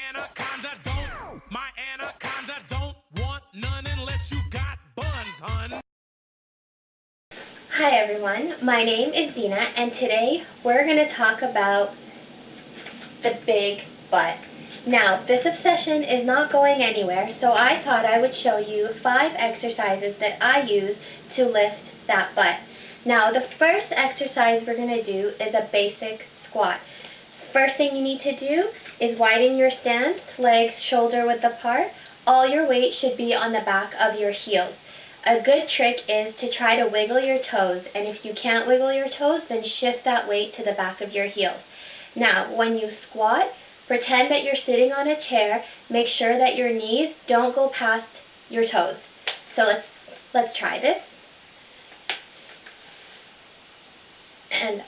My anaconda don't want none unless you got buns, hun. Hi everyone, my name is Dina, and today we're going to talk about the big butt. Now, this obsession is not going anywhere, so I thought I would show you 5 exercises that I use to lift that butt. Now, the first exercise we're going to do is a basic squat. First thing you need to do is widen your stance, legs shoulder width apart. All your weight should be on the back of your heels. A good trick is to try to wiggle your toes, and if you can't wiggle your toes, then shift that weight to the back of your heels. Now, when you squat, pretend that you're sitting on a chair. Make sure that your knees don't go past your toes. So let's try this. And up.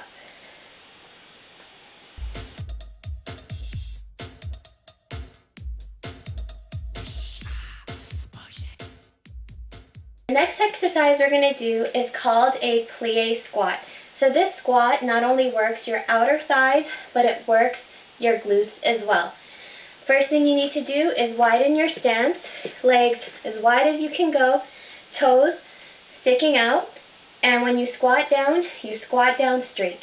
The next exercise we're going to do is called a plie squat. So this squat not only works your outer thighs, but it works your glutes as well. First thing you need to do is widen your stance, legs as wide as you can go, toes sticking out, and when you squat down straight.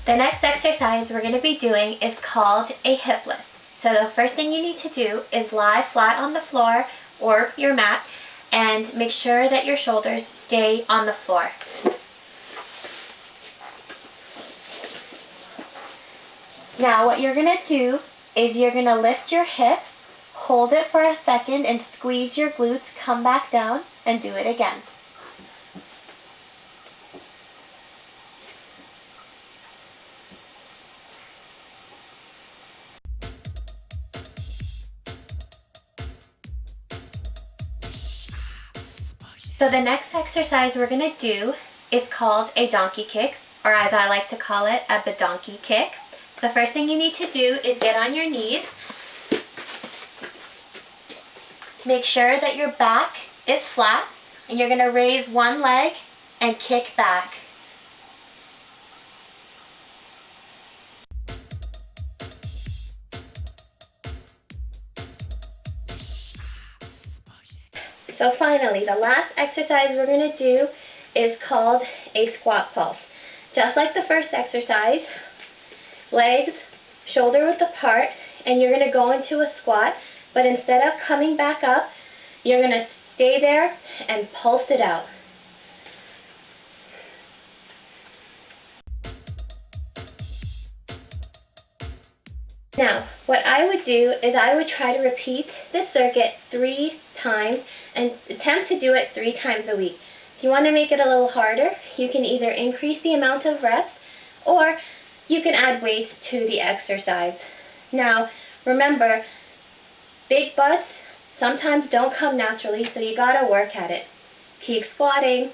The next exercise we're going to be doing is called a hip lift. So the first thing you need to do is lie flat on the floor or your mat and make sure that your shoulders stay on the floor. Now what you're going to do is you're going to lift your hips, hold it for a second and squeeze your glutes, come back down and do it again. So the next exercise we're going to do is called a donkey kick, or as I like to call it, a badonkadonk kick. The first thing you need to do is get on your knees. Make sure that your back is flat, and you're going to raise one leg and kick back. So finally, the last exercise we're going to do is called a squat pulse. Just like the first exercise, legs shoulder width apart, and you're going to go into a squat, but instead of coming back up, you're going to stay there and pulse it out. Now, what I would do is I would try to repeat this circuit 3 times and attempt to do it 3 times a week. If you want to make it a little harder, you can either increase the amount of reps or you can add weights to the exercise. Now, remember, big butts sometimes don't come naturally, so you got to work at it. Keep squatting.